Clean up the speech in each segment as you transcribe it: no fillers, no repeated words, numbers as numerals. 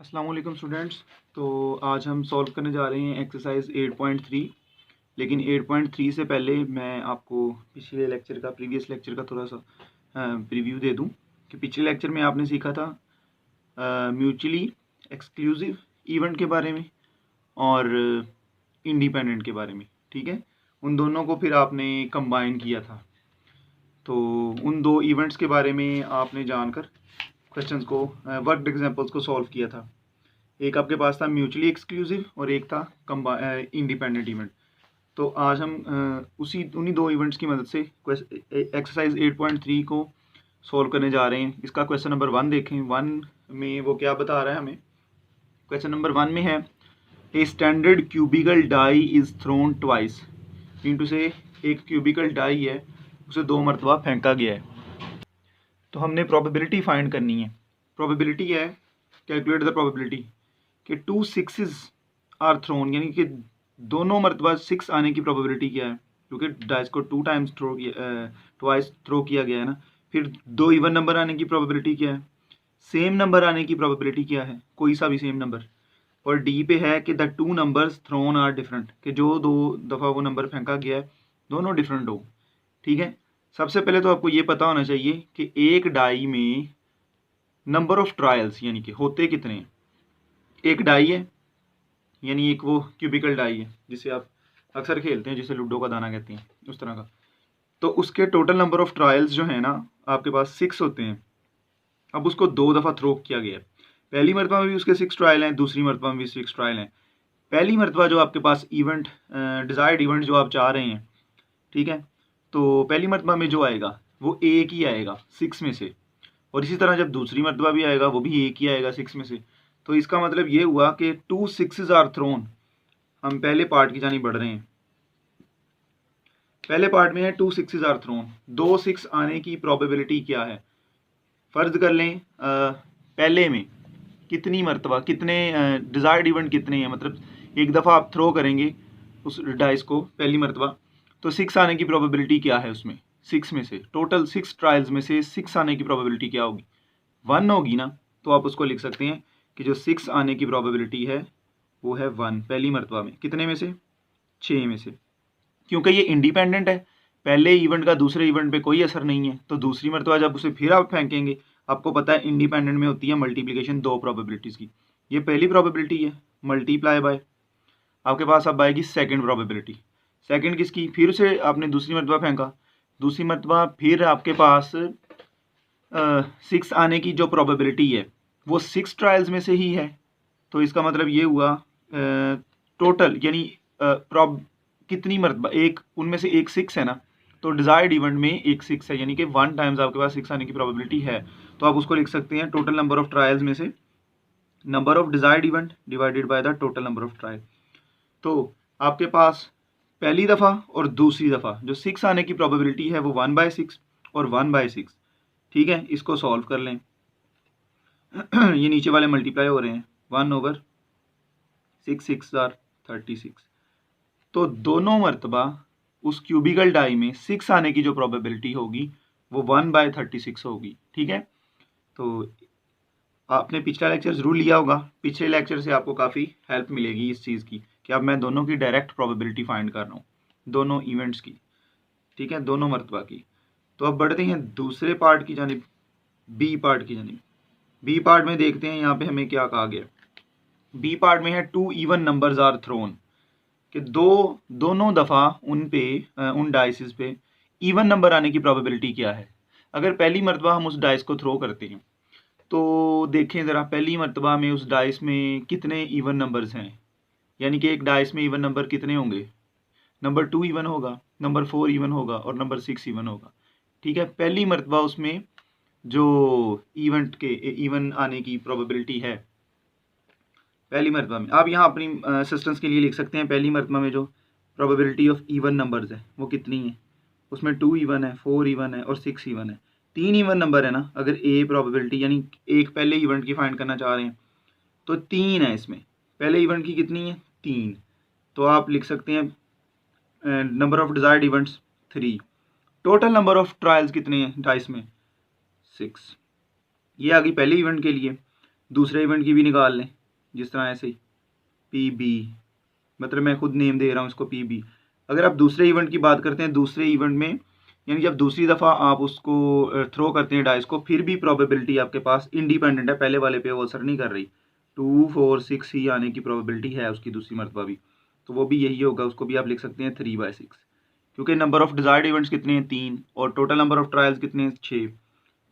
अस्सलाम वालेकुम स्टूडेंट्स। तो आज हम सॉल्व करने जा रहे हैं एक्सरसाइज 8.3। लेकिन 8.3 से पहले मैं आपको पिछले लेक्चर का प्रीवियस लेक्चर का थोड़ा सा प्रीव्यू दे दूं कि पिछले लेक्चर में आपने सीखा था म्यूचुअली एक्सक्लूसिव इवेंट के बारे में और इंडिपेंडेंट के बारे में। ठीक है, उन दोनों को फिर आपने कंबाइन किया था। तो उन दो इवेंट्स के बारे में आपने जानकर क्वेश्चंस को वर्कड एग्जांपल्स को सॉल्व किया था। एक आपके पास था म्यूचुअली एक्सक्लूसिव और एक था इंडिपेंडेंट इवेंट। तो आज हम उन्हीं दो इवेंट्स की मदद से एक्सरसाइज 8.3 को सॉल्व करने जा रहे हैं। इसका क्वेश्चन नंबर 1 देखें। 1 में वो क्या बता रहा है हमें। क्वेश्चन नंबर 1 में है a standard cubical die is thrown twice. Mean से एक क्यूबिकल डाई है, उसे 2 मरतबा फेंका गया है। तो हमने प्रोबेबिलिटी फाइंड करनी है। प्रोबेबिलिटी है कैलकुलेट द प्रोबेबिलिटी कि 2 6s आर थ्रोन, यानी कि दोनों मरतबा 6 आने की प्रोबेबिलिटी क्या है, क्योंकि डाइस को 2 टाइम्स ट्वाइस थ्रो किया गया है ना। फिर 2 इवन नंबर आने की प्रोबेबिलिटी क्या है, सेम नंबर आने की प्रोबेबिलिटी क्या है, कोई सा भी सेम नंबर। और डी पे है कि the 2 numbers thrown are different, कि जो 2 दफ़ा वो नंबर फेंका गया है दोनों डिफरेंट हो। ठीक है, सबसे पहले तो आपको ये पता होना चाहिए कि एक डाई में नंबर ऑफ ट्रायल्स यानी कि होते कितने हैं। एक डाई है, यानी एक वो क्यूबिकल डाई है जिसे आप अक्सर खेलते हैं, जिसे लूडो का दाना कहते हैं, उस तरह का। तो उसके टोटल नंबर ऑफ ट्रायल्स जो है ना आपके पास 6 होते हैं। अब उसको 2 दफ़ा थ्रो किया गया है। पहली मरतबा में भी उसके 6 ट्रायल हैं, दूसरी मरतबा में भी 6 ट्रायल हैं। पहली मरतबा जो आपके पास इवेंट डिज़ायर्ड इवेंट जो आप चाह रहे हैं, ठीक है, तो पहली मरतबा में जो आएगा वो एक ही आएगा 6 में से। और इसी तरह जब दूसरी मरतबा भी आएगा वो भी एक ही आएगा 6 में से। तो इसका मतलब ये हुआ कि 2 6s आर थ्रोन। हम पहले पार्ट की जानी बढ़ रहे हैं। पहले पार्ट में है 2 6s आर थ्रोन। 2 6 आने की प्रोबेबिलिटी क्या है। फर्ज कर लें पहले में कितनी मरतबा, कितने डिज़ायर्ड इवेंट कितने हैं, मतलब एक दफ़ा आप थ्रो करेंगे उस डाइस को पहली मरतबा, तो 6 आने की प्रोबेबिलिटी क्या है उसमें। 6 में से टोटल 6 ट्रायल्स में से 6 आने की प्रोबेबिलिटी क्या होगी, 1 होगी ना। तो आप उसको लिख सकते हैं कि जो 6 आने की प्रोबेबिलिटी है वो है 1 पहली मरतबा में। कितने में से, 6 में से। क्योंकि ये इंडिपेंडेंट है, पहले इवेंट का दूसरे इवेंट पे कोई असर नहीं है। तो दूसरी मरतबा जब उसे फिर आप फेंकेंगे, आपको पता है इंडिपेंडेंट में होती है मल्टीप्लिकेशन 2 प्रोबेबिलिटीज़ की। ये पहली प्रोबेबिलिटी है, मल्टीप्लाई बाय आपके पास अब आएगी सेकंड प्रोबेबिलिटी। सेकंड किसकी, फिर से आपने दूसरी मरतबा फेंका, दूसरी मरतबा फिर आपके पास 6 आने की जो प्रोबेबिलिटी है वो 6 ट्रायल्स में से ही है। तो इसका मतलब ये हुआ टोटल यानी कितनी मरतबा, एक उनमें से एक 6 है ना, तो डिज़ायर्ड इवेंट में एक 6 है, यानी कि 1 टाइम्स आपके पास 6 आने की प्रोबेबिलिटी है। तो आप उसको लिख सकते हैं टोटल नंबर ऑफ ट्रायल्स में से number of desired event divided by the total number of trial. तो आपके पास पहली दफ़ा और दूसरी दफ़ा जो 6 आने की प्रोबेबिलिटी है वो 1/6 और 1/6। ठीक है, इसको सॉल्व कर लें। ये नीचे वाले मल्टीप्लाई हो रहे हैं, 1/6 6 आर 36। तो दोनों मरतबा उस क्यूबिकल डाई में 6 आने की जो प्रोबेबिलिटी होगी वो 1/36 होगी। ठीक है, तो आपने पिछला लेक्चर ज़रूर लिया होगा। पिछले लेक्चर से आपको काफ़ी हेल्प मिलेगी इस चीज़ की कि अब मैं दोनों की डायरेक्ट प्रोबेबिलिटी फाइंड कर रहा हूँ, दोनों इवेंट्स की। ठीक है, दोनों मरतबा की। तो अब बढ़ते हैं दूसरे पार्ट की जानिब, बी पार्ट की जानिब। बी पार्ट में देखते हैं यहाँ पे हमें क्या कहा गया। बी पार्ट में है 2 इवन नंबर्स आर थ्रोन, कि दोनों दफ़ा उन डाइसिस पे इवन नंबर आने की प्रोबेबिलिटी क्या है। अगर पहली मरतबा हम उस डाइस को थ्रो करते हैं तो देखें ज़रा पहली मरतबा में उस डाइस में कितने इवन नंबर्स हैं, यानी कि एक डाइस में इवन नंबर कितने होंगे, नंबर 2 इवन होगा, नंबर 4 इवन होगा और नंबर 6 इवन होगा। ठीक है, पहली मरतबा उसमें जो इवेंट के इवन आने की प्रोबेबिलिटी है पहली मरतबा में, आप यहाँ अपनी असिस्टेंस के लिए लिख सकते हैं पहली मरतबा में जो प्रोबेबिलिटी ऑफ इवन नंबर्स है वो कितनी है। उसमें 2 इवन है, 4 इवन है और 6 इवन है। 3 इवन नंबर है ना, अगर ए प्रोबेबिलिटी यानी एक पहले इवेंट की फाइंड करना चाह रहे हैं तो 3 है इसमें। पहले इवेंट की कितनी है, 3। तो आप लिख सकते हैं number of desired events 3। Total number of trials कितने हैं डाइस में, 6। ये आ गई पहले इवेंट के लिए। दूसरे इवेंट की भी निकाल लें, जिस तरह ऐसे ही PB, मतलब मैं खुद नेम दे रहा हूँ इसको PB। अगर आप दूसरे इवेंट की बात करते हैं, दूसरे इवेंट में यानी जब दूसरी दफ़ा आप उसको थ्रो करते हैं डाइस को, फिर भी प्रोबेबिलिटी आपके पास इंडिपेंडेंट है, पहले वाले पे वो असर नहीं कर रही। 2, 4, 6 ही आने की प्रोबेबिलिटी है उसकी दूसरी मरतबा भी, तो वो भी यही होगा। उसको भी आप लिख सकते हैं 3/6, क्योंकि नंबर ऑफ डिजायर्ड इवेंट्स कितने हैं 3, और टोटल नंबर ऑफ ट्रायल्स कितने हैं 6।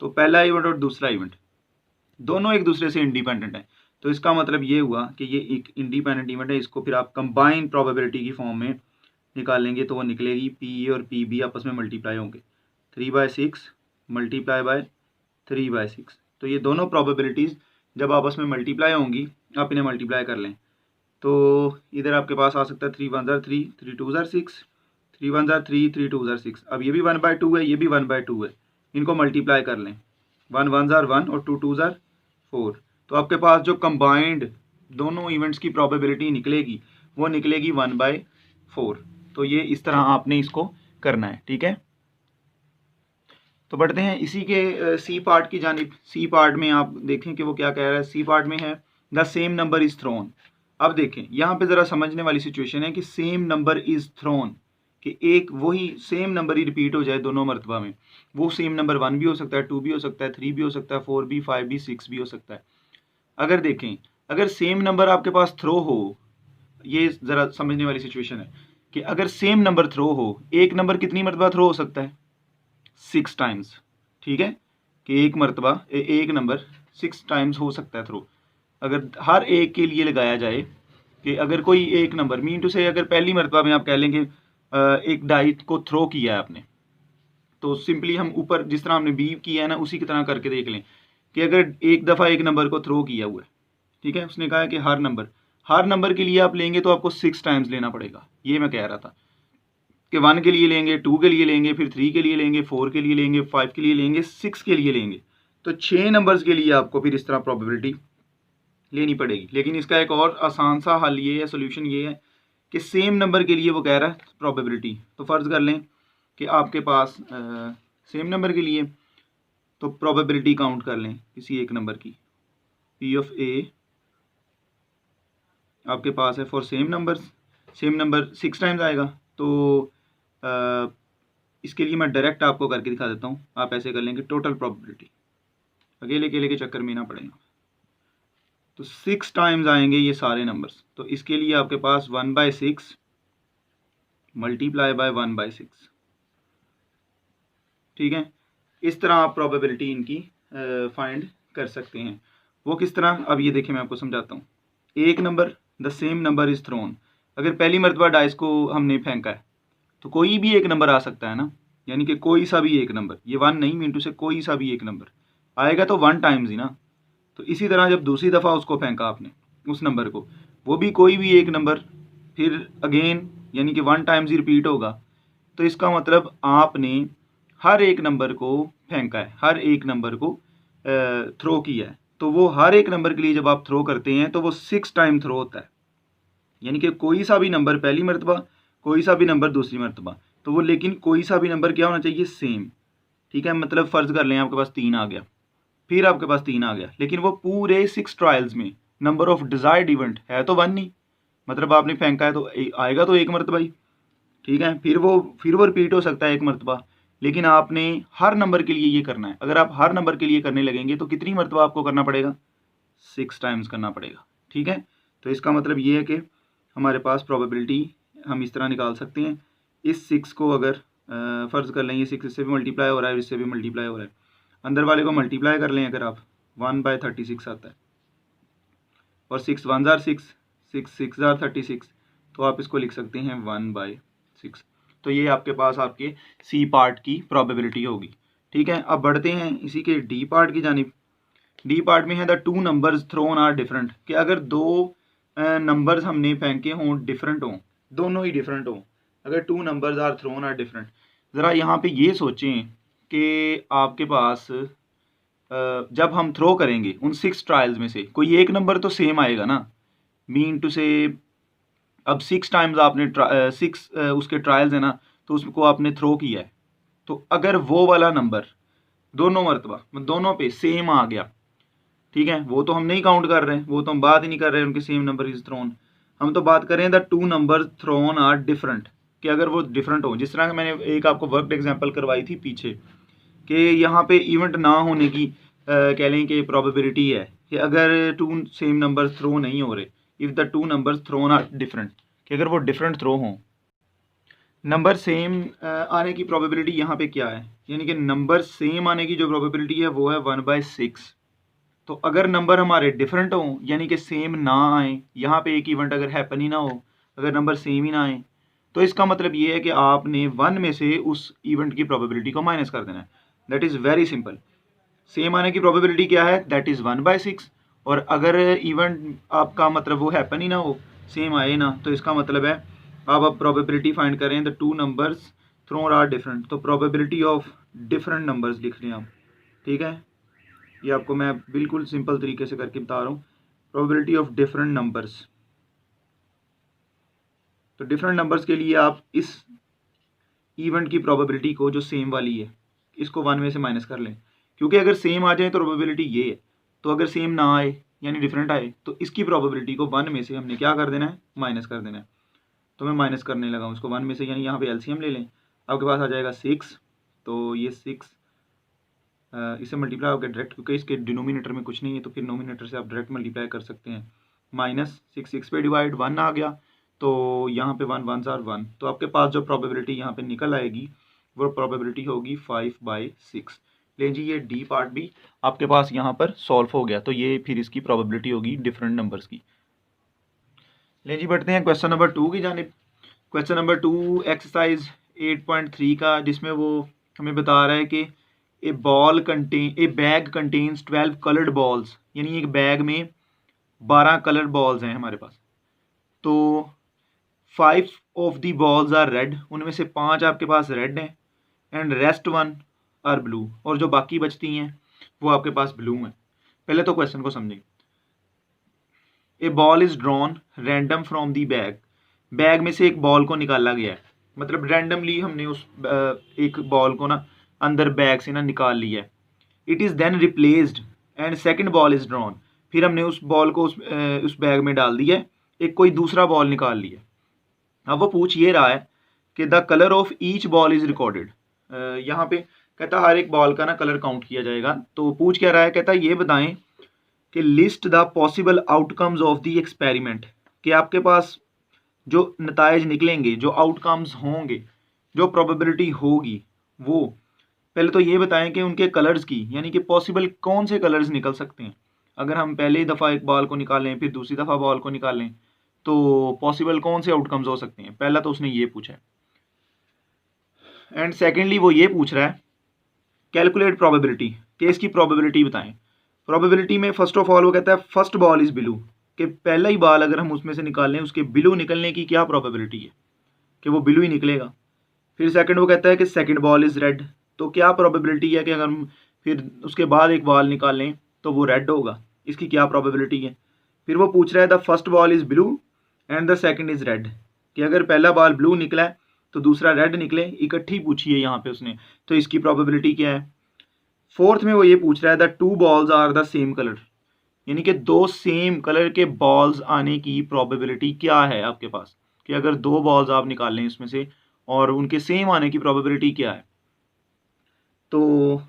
तो पहला इवेंट और दूसरा इवेंट दोनों एक दूसरे से इंडिपेंडेंट है, तो इसका मतलब ये हुआ कि ये एक इंडिपेंडेंट इवेंट है। इसको फिर आप कंबाइन प्रोबेबिलिटी की फॉर्म में निकालेंगे तो वो निकलेगी PA और PB आपस में मल्टीप्लाई होंगे, 3/6 मल्टीप्लाई बाय 3/6। तो ये दोनों प्रोबेबिलिटीज़ जब आपस में मल्टीप्लाई होंगी, आप इन्हें मल्टीप्लाई कर लें, तो इधर आपके पास आ सकता है 3 1 3, 3 2 6, 3 1 3, 3 2 6। अब ये भी 1/2 है, ये भी 1/2 है, इनको मल्टीप्लाई कर लें, 1 1 1 और 2 2 4। तो आपके पास जो कंबाइंड दोनों इवेंट्स की प्रोबेबिलिटी निकलेगी वो निकलेगी 1/4। तो ये इस तरह आपने इसको करना है, ठीक है। तो बढ़ते हैं इसी के सी पार्ट की जानिब। सी पार्ट में आप देखें कि वो क्या कह रहा है। सी पार्ट में है the same number is throne. अब देखें यहाँ पे ज़रा समझने वाली सिचुएशन है कि सेम नंबर इज थ्रोन, कि एक वही सेम नंबर ही रिपीट हो जाए दोनों मरतबा में। वो सेम नंबर 1 भी हो सकता है, 2 भी हो सकता है, 3 भी हो सकता है, 4 भी, 5 भी, 6 भी हो सकता है। अगर देखें, अगर सेम नंबर आपके पास थ्रो हो, ये ज़रा समझने वाली सिचुएशन है कि अगर सेम नंबर थ्रो हो, एक नंबर कितनी मरतबा थ्रो हो सकता है 6 टाइम्स, ठीक है, कि एक मरतबा एक नंबर 6 टाइम्स हो सकता है थ्रो। अगर हर एक के लिए लगाया जाए कि अगर कोई एक नंबर मीन टू से अगर पहली मरतबा में आप कह लेंगे एक डाइट को थ्रो किया है आपने, तो सिंपली हम ऊपर जिस तरह हमने बी किया है ना, उसी की तरह करके देख लें कि अगर एक दफ़ा एक नंबर को थ्रो किया हुआ है, ठीक है, उसने कहा है कि हर नंबर के लिए आप लेंगे तो आपको 6 टाइम्स लेना पड़ेगा। ये मैं कह रहा था कि 1 के लिए लेंगे, 2 के लिए लेंगे, फिर 3 के लिए लेंगे, 4 के लिए लेंगे, 5 के लिए लेंगे, 6 के लिए लेंगे। तो 6 नंबर्स के लिए आपको फिर इस तरह प्रोबेबिलिटी लेनी पड़ेगी। लेकिन इसका एक और आसान सा हल ये है, सोल्यूशन ये है कि सेम नंबर के लिए वो कह रहा है प्रोबेबिलिटी। तो फ़र्ज़ कर लें कि आपके पास सेम नंबर के लिए तो प्रोबेबिलिटी काउंट कर लें किसी एक नंबर की, P ऑफ A आपके पास है फॉर सेम नंबर 6 टाइम्स आएगा। तो इसके लिए मैं डायरेक्ट आपको करके दिखा देता हूँ। आप ऐसे कर लेंगे टोटल प्रोबेबिलिटी, अकेले अकेले के चक्कर में ना पड़ेगा। तो 6 टाइम्स आएंगे ये सारे नंबर्स। तो इसके लिए आपके पास 1/6 मल्टीप्लाई बाय 1/6, ठीक है। इस तरह आप प्रोबेबिलिटी इनकी फाइंड कर सकते हैं। वो किस तरह, अब ये देखिए मैं आपको समझाता हूँ। एक number the same number is throne, अगर पहली मरतबा डाइस को हमने फेंका है तो कोई भी एक नंबर आ सकता है ना, यानी कि कोई सा भी एक नंबर, ये 1 नहीं मिनटू से कोई सा भी एक नंबर आएगा तो 1 टाइम्स ही ना। तो इसी तरह जब दूसरी दफ़ा उसको फेंका आपने उस नंबर को, वो भी कोई भी एक नंबर फिर अगेन यानी कि 1 टाइम्स ही रिपीट होगा। तो इसका मतलब आपने हर एक नंबर को फेंका है, हर एक नंबर को थ्रो किया है। तो वो हर एक नंबर के लिए जब आप थ्रो करते हैं तो वो 6 टाइम थ्रो होता है, यानी कि कोई सा भी नंबर पहली मरतबा, कोई सा भी नंबर दूसरी मरतबा। तो वो लेकिन कोई सा भी नंबर क्या होना चाहिए, सेम, ठीक है। मतलब फ़र्ज़ कर लें आपके पास 3 आ गया, फिर आपके पास 3 आ गया, लेकिन वो पूरे 6 ट्रायल्स में नंबर ऑफ डिज़ायर्ड इवेंट है तो 1 नहीं, मतलब आपने फेंका है तो आएगा तो एक मरतबा ही, ठीक है। फिर वो रिपीट हो सकता है एक मरतबा, लेकिन आपने हर नंबर के लिए ये करना है। अगर आप हर नंबर के लिए करने लगेंगे तो कितनी मरतबा आपको करना पड़ेगा, 6 टाइम्स करना पड़ेगा, ठीक है। तो इसका मतलब ये है कि हमारे पास प्रोबेबिलिटी हम इस तरह निकाल सकते हैं। इस 6 को अगर फ़र्ज़ कर लें ये 6 इससे भी मल्टीप्लाई हो रहा है, इससे भी मल्टीप्लाई हो रहा है, अंदर वाले को मल्टीप्लाई कर लें अगर आप, 1/36 आता है, और 6 1 जार 6, 6 6 जार 36, तो आप इसको लिख सकते हैं 1/6। तो ये आपके पास आपके सी पार्ट की प्रोबेबिलिटी होगी, ठीक है। अब बढ़ते हैं इसी के डी पार्ट की जानिब। डी पार्ट में है the 2 numbers thrown are different, कि अगर दो नंबर्स हमने फेंके हों, डिफरेंट हों, दोनों ही डिफरेंट हों, अगर 2 numbers are thrown are different. ज़रा यहाँ पे ये सोचें कि आपके पास जब हम थ्रो करेंगे उन 6 ट्रायल्स में से कोई एक नंबर तो सेम आएगा ना, मीन टू से अब 6 टाइम्स आपने 6 उसके ट्रायल्स है ना, तो उसको आपने थ्रो किया है। तो अगर वो वाला नंबर दोनों मरतबा दोनों पे सेम आ गया, ठीक है, वो तो हम नहीं काउंट कर रहे हैं, वो तो हम बात ही नहीं कर रहे हैं उनके सेम नंबर इज थ्रोन। हम तो बात कर रहे हैं the two number thrown are different, कि अगर वो डिफरेंट हो, जिस तरह मैंने एक आपको वर्कड एग्जांपल करवाई थी पीछे, कि यहाँ पे इवेंट ना होने की कह लें कि प्रोबेबिलिटी है कि अगर टू सेम नंबर थ्रो नहीं हो रहे, if the two number thrown are different, कि अगर वो डिफरेंट थ्रो हों, नंबर सेम आने की प्रोबेबिलिटी यहाँ पे क्या है, यानी कि नंबर सेम आने की जो प्रोबेबिलिटी है वो है 1/6। तो अगर नंबर हमारे डिफरेंट हों, यानी कि सेम ना आए, यहाँ पे एक इवेंट अगर हैपन ही ना हो, अगर नंबर सेम ही ना आए, तो इसका मतलब ये है कि आपने 1 में से उस इवेंट की प्रोबेबिलिटी को माइनस कर देना है। That is very simple. Same आने की प्रोबेबिलिटी क्या है, दैट इज़ 1/6। और अगर इवेंट आपका मतलब वो हैपन ही ना हो, सेम आए ना, तो इसका मतलब है आप अब प्रोबेबिलिटी फाइंड करें the two numbers thrown are different, तो प्रोबेबिलिटी ऑफ डिफरेंट नंबर्स लिख लें आप। ठीक है, ये आपको मैं बिल्कुल सिंपल तरीके से करके बता रहा हूँ, प्रोबेबिलिटी ऑफ डिफरेंट नंबर्स। तो डिफरेंट नंबर्स के लिए आप इस इवेंट की प्रोबेबिलिटी को जो सेम वाली है, इसको 1 में से माइनस कर लें, क्योंकि अगर सेम आ जाए तो प्रोबेबिलिटी ये है, तो अगर सेम ना आए यानी डिफरेंट आए, तो इसकी प्रोबेबिलिटी को 1 में से हमने क्या कर देना है, माइनस कर देना है। तो मैं माइनस करने लगा हूँ इसको 1 में से, यानी यहाँ पे एलसीएम ले लें, आपके पास आ जाएगा 6। तो ये 6 इसे मल्टीप्लाई होकर डायरेक्ट, क्योंकि इसके डिनोमिनेटर में कुछ नहीं है तो फिर नोमिनेटर से आप डायरेक्ट मल्टीप्लाई कर सकते हैं। माइनस 6 पे डिवाइड 1 आ गया, तो यहाँ पे 1 1 1, तो आपके पास जो प्रोबेबिलिटी यहाँ पे निकल आएगी वो प्रोबेबिलिटी होगी 5/6। ले जी, ये डी पार्ट भी आपके पास यहाँ पर सॉल्व हो गया, तो ये फिर इसकी प्रोबेबिलिटी होगी डिफरेंट नंबर्स की। ले जी, बढ़ते हैं क्वेश्चन नंबर 2 की जानिब। क्वेश्चन नंबर 2 एक्सरसाइज 8.3 का, जिसमें वो हमें बता रहा है कि ए बैग कंटेन्स 12 कलर्ड बॉल्स, यानी एक बैग में 12 कलर्ड बॉल्स हैं हमारे पास। तो 5 of the balls are red, उनमें से 5 आपके पास रेड हैं, एंड रेस्ट 1 आर ब्लू, और जो बाकी बचती हैं वो आपके पास ब्लू हैं। पहले तो क्वेश्चन को समझें। A ball is drawn random from the bag, bag में से एक बॉल को निकाला गया है, मतलब रैंडमली हमने उस एक बॉल को ना अंदर बैग से ना निकाल लिया है। It is then replaced and second ball is drawn, फिर हमने उस बॉल को उस बैग में डाल दिया है, एक कोई दूसरा बॉल निकाल लिया। अब वो पूछ ये रहा है कि the colour of each ball is recorded. यहाँ पे कहता है हर एक बॉल का ना कलर काउंट किया जाएगा। तो पूछ क्या रहा है, कहता है ये बताएं कि list the possible outcomes of the experiment, कि आपके पास जो नताइज निकलेंगे, जो आउटकम्स होंगे, जो प्रोबेबिलिटी होगी, वो पहले तो ये बताएं कि उनके कलर्स की, यानी कि पॉसिबल कौन से कलर्स निकल सकते हैं। अगर हम पहली दफ़ा एक बॉल को निकालें, फिर दूसरी दफ़ा बॉल को निकालें, तो पॉसिबल कौन से आउटकम्स हो सकते हैं, पहला तो उसने ये पूछा है। एंड सेकेंडली वो ये पूछ रहा है कैलकुलेट प्रोबेबिलिटी, कि इसकी प्रोबेबिलिटी बताएं। प्रोबेबिलिटी में फर्स्ट ऑफ ऑल वो कहता है फर्स्ट बॉल इज़ ब्लू, कि पहला ही बॉल अगर हम उसमें से निकालें, उसके ब्लू निकलने की क्या प्रोबेबिलिटी है, कि वो ब्लू ही निकलेगा। फिर सेकंड वो कहता है कि सेकंड बॉल इज़ रेड, तो क्या प्रोबेबिलिटी है कि अगर हम फिर उसके बाद एक बॉल निकालें तो वो रेड होगा, इसकी क्या प्रोबेबिलिटी है। फिर वो पूछ रहा है the first ball is blue and the second is red, कि अगर पहला बॉल ब्लू निकला है तो दूसरा रेड निकले, इकट्ठी पूछी है यहाँ पे उसने, तो इसकी प्रोबेबिलिटी क्या है। फोर्थ में वो ये पूछ रहा है the two balls are the same colour, यानी कि दो सेम कलर के बॉल्स आने की प्रोबेबिलिटी क्या है आपके पास, कि अगर दो बॉल्स आप निकाल लें इसमें से और उनके सेम आने की प्रोबेबिलिटी क्या है। तो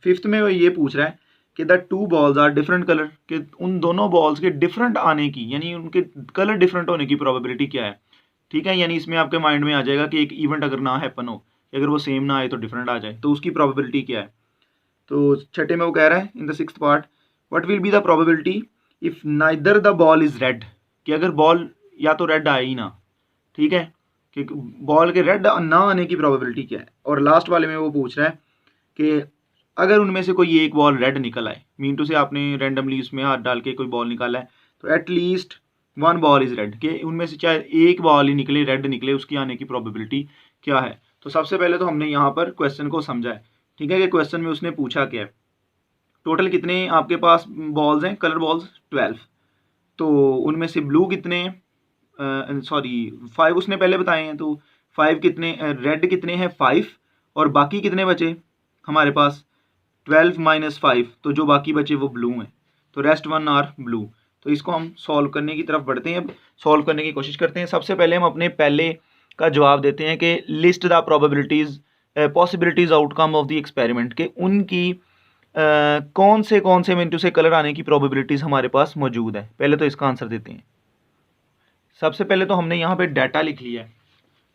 फिफ्थ में वो ये पूछ रहा है कि the two balls are different colour, कि उन दोनों बॉल्स के डिफरेंट आने की, यानी उनके कलर डिफरेंट होने की प्रोबेबिलिटी क्या है। ठीक है, यानी इसमें आपके माइंड में आ जाएगा कि एक इवेंट अगर ना हैपन हो, अगर वो सेम ना आए तो डिफरेंट आ जाए, तो उसकी प्रोबेबिलिटी क्या है। तो छठे में वो कह रहा है in the sixth part what will be the probability if neither the ball is red, कि अगर बॉल या तो रेड आए ही ना, ठीक है, कि बॉल के रेड ना आने की प्रोबेबिलिटी क्या है। और लास्ट वाले में वो पूछ रहा है कि अगर उनमें से कोई एक बॉल रेड निकल आए, मीन टू से आपने रैंडमली उसमें हाथ डाल के कोई बॉल निकाला है, तो at least one ball is red, कि उनमें से चाहे एक बॉल ही निकले, रेड निकले, उसकी आने की प्रोबेबिलिटी क्या है। तो सबसे पहले तो हमने यहाँ पर क्वेश्चन को समझा है, ठीक है, कि क्वेश्चन में उसने पूछा क्या है, टोटल कितने आपके पास बॉल्स हैं, कलर बॉल्स 12, तो उनमें से ब्लू कितने, सॉरी 5 उसने पहले बताए हैं, तो 5 कितने, रेड कितने हैं 5, और बाकी कितने बचे हमारे पास 12 - 5, तो जो बाकी बचे वो ब्लू हैं। तो रेस्ट 1 आर ब्लू। तो इसको हम सॉल्व करने की तरफ बढ़ते हैं, सॉल्व करने की कोशिश करते हैं। सबसे पहले हम अपने पहले का जवाब देते हैं कि list the probabilities possibilities outcome of the experiment, के उनकी कौन से मिनटों से कलर आने की प्रोबेबिलिटीज़ हमारे पास मौजूद है। पहले तो इसका आंसर देते हैं। सबसे पहले तो हमने यहाँ पे डाटा लिख लिया है।